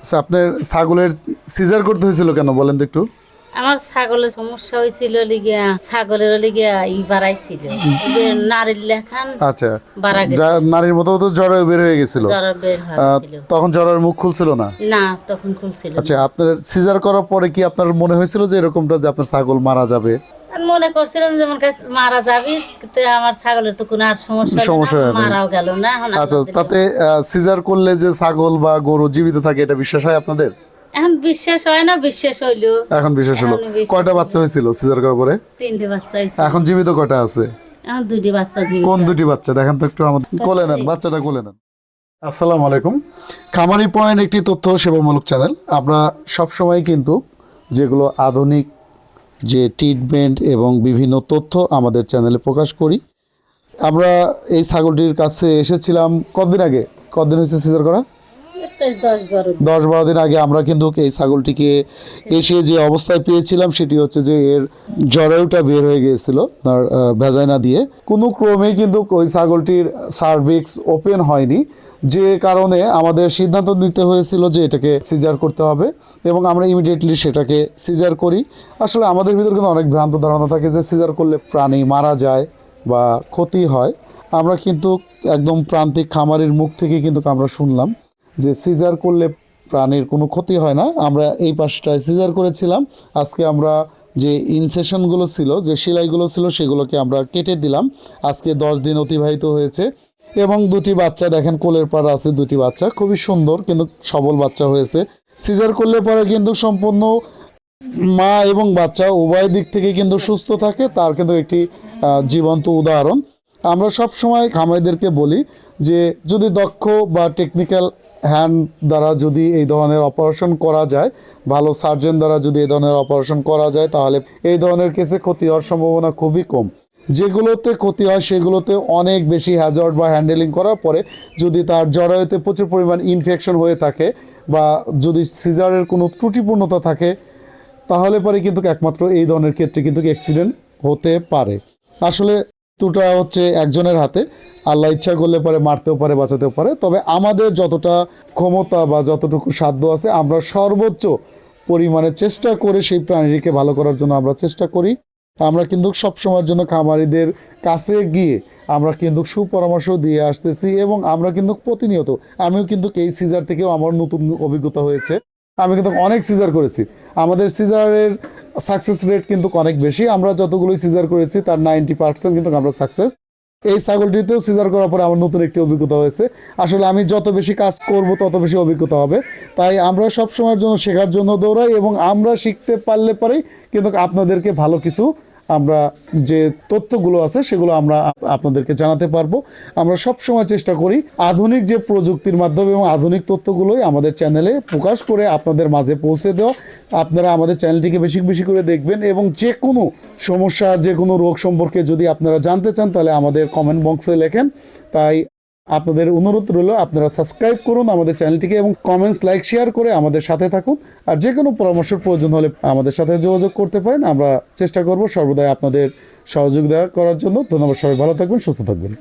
আচ্ছা, আপনার ছাগলের সিজার করতে হয়েছিল কেন বলেন তো একটু? আমার ছাগলের সমস্যা হয়েছিল লিগিয়া ছাগলের লিগিয়া বাড়াইছিল নারীর লেখান আচ্ছা, বাড়া যা গেছে নারীর মতো তো জ্বর বের হয়ে গেছিল, জ্বর বের হয়েছিল। তখন জ্বরের মুখ খুলছিল না? না তখন খুলছিল না। আচ্ছা, আপনার সিজার করার পরে কি আপনার মনে হয়েছিল যে এরকমটা যে আপনার ছাগল মারা যাবে? আর মনে করছিলাম যেমন মারা যাবি, কিন্তু আমার ছাগলের তো কোনো আর সমস্যা সমস্যা হলো না, হয় নাই। মারাও গেল না। এখন আচ্ছা, আলহামদুলিল্লাহ। তাতে সিজার করলে যে ছাগল বা গরু জীবিত থাকে এটা বিশ্বাস হয় আপনাদের? এখন বিশ্বাস হয় না, বিশ্বাস হইলো। এখন বিশ্বাস হলো। এখন বিশ্বাস কয়টা হলো। বাচ্চা হয়েছিল সিজার করার পরে? 3টে বাচ্চা হয়েছে। এখন জীবিত কয়টা আছে? এখন 2টি বাচ্চা জীবিত কোন আছে। দুটি বাচ্চা দেখেন তো একটু, আমাদের কোলে নেন, বাচ্চাটা কোলে নেন। আসসালামু আলাইকুম। খামারি পয়েন্ট একটি তথ্য সেবামূলক চ্যানেল। আমরা সবসময় কিন্তু যেগুলো আধুনিক যে ট্রিটমেন্ট এবং বিভিন্ন তথ্য আমাদের চ্যানেলে প্রকাশ করি। আমরা এই ছাগলটির কাছে এসেছিলাম কতদিন আগে? কতদিন হয়েছে সিজার করা? 10-12 দিন আগে আমরা কিন্তু এই ছাগলটিকে এসে যে অবস্থায় পেয়েছিলাম সেটি হচ্ছে যে এর জরায়ুটা বের হয়ে গিয়েছিল তার ভ্যাজাইনা দিয়ে। কোনো ক্রমেই কিন্তু ওই ছাগলটির সার্ভিক্স ওপেন হয়নি, যে কারণে আমাদের সিদ্ধান্ত নিতে হয়েছিল যে এটাকে সিজার করতে হবে, এবং আমরা ইমিডিয়েটলি সেটাকে সিজার করি। আসলে আমাদের ভিতরে কিন্তু অনেক ভ্রান্ত ধারণা থাকে যে সিজার করলে প্রাণী মারা যায় বা ক্ষতি হয়। আমরা কিন্তু একদম প্রান্তিক খামারির মুখ থেকে কিন্তু আমরা শুনলাম যে সিজার করলে প্রাণীর কোনো ক্ষতি হয় না। আমরা এই পাশটায় সিজার করেছিলাম। আজকে আমরা যে ইনসেশনগুলো ছিল, যে সেলাইগুলো ছিল, সেগুলোকে আমরা কেটে দিলাম। আজকে 10 দিন অতিবাহিত হয়েছে এবং দুটি বাচ্চা দেখেন কোলের পাড়া আছে, দুটি বাচ্চা খুবই সুন্দর কিন্তু সবল বাচ্চা হয়েছে। সিজার করলে পরে কিন্তু সম্পূর্ণ মা এবং বাচ্চা উভয় দিক থেকে কিন্তু সুস্থ থাকে, তার কিন্তু একটি জীবন্ত উদাহরণ। আমরা সব সময় খামারিদেরকে বলি যে যদি দক্ষ বা টেকনিক্যাল হ্যান্ড দ্বারা যদি এই ধরনের অপারেশন করা যায়, ভালো সার্জন দ্বারা যদি এই ধরনের অপারেশন করা যায়, তাহলে এই ধরনের কেসে ক্ষতি হওয়ার সম্ভাবনা খুবই কম। যেগুলোতে ক্ষতি হয় সেগুলোতে অনেক বেশি হ্যাজার্ড বা হ্যান্ডেলিং করার পরে যদি তার জরায়ুতে প্রচুর পরিমাণ ইনফেকশন হয়ে থাকে বা যদি সিজারের কোনো ত্রুটিপূর্ণতা থাকে, তাহলে পরে কিন্তু একমাত্র এই ধরনের ক্ষেত্রে কিন্তু অ্যাক্সিডেন্ট হতে পারে। আসলে মৃত্যুটা হচ্ছে একজনের হাতে, আল্লাহ ইচ্ছা করলে পরে মারতেও পারে, বাঁচাতেও পারে। তবে আমাদের যতটা ক্ষমতা বা যতটুকু সাধ্য আছে আমরা সর্বোচ্চ পরিমাণে চেষ্টা করে সেই প্রাণীকে ভালো করার জন্য আমরা চেষ্টা করি। আমরা কিন্তু সবসময়ের জন্য খামারিদের কাছে গিয়ে আমরা কিন্তু সুপরামর্শ দিয়ে আসতেছি এবং আমরা কিন্তু প্রতিনিয়ত, আমিও কিন্তু এই সিজার থেকেও আমার নতুন অভিজ্ঞতা হয়েছে। আমি কিন্তু অনেক সিজার করেছি, আমাদের সিজারের সাকসেস রেট কিন্তু অনেক বেশি। আমরা যতগুলোই সিজার করেছি তার 90% কিন্তু আমরা সাকসেস। এই ছাগলটিতেও সিজার করার পরে আমার নতুন একটি অভিজ্ঞতা হয়েছে। আসলে আমি যত বেশি কাজ করব তত বেশি অভিজ্ঞতা হবে। তাই আমরা সব সময়ের জন্য শেখার জন্য দৌড়াই এবং আমরা শিখতে পারলে পরেই কিন্তু আপনাদেরকে ভালো কিছু আমরা যে তথ্যগুলো আছে সেগুলো আমরা আপনাদেরকে জানাতে পারবো। আমরা সব সময় চেষ্টা করি আধুনিক যে প্রযুক্তির মাধ্যমে এবং আধুনিক তথ্যগুলোই আমাদের চ্যানেলে প্রকাশ করে আপনাদের মাঝে পৌঁছে দেওয়া। আপনারা আমাদের চ্যানেলটিকে বেশি বেশি করে দেখবেন এবং যে কোনো সমস্যা, যে কোনো রোগ সম্পর্কে যদি আপনারা জানতে চান তাহলে আমাদের কমেন্ট বক্সে লেখেন। তাই আপনাদের অনুরোধ রইল আপনারা সাবস্ক্রাইব করুন আমাদের চ্যানেলটিকে এবং কমেন্টস, লাইক, শেয়ার করে আমাদের সাথে থাকুন। আর যে কোনো পরামর্শের প্রয়োজন হলে আমাদের সাথে যোগাযোগ করতে পারেন। আমরা চেষ্টা করব সর্বদাই আপনাদের সহযোগিতা করার জন্য। ধন্যবাদ, সবাই ভালো থাকবেন, সুস্থ থাকবেন।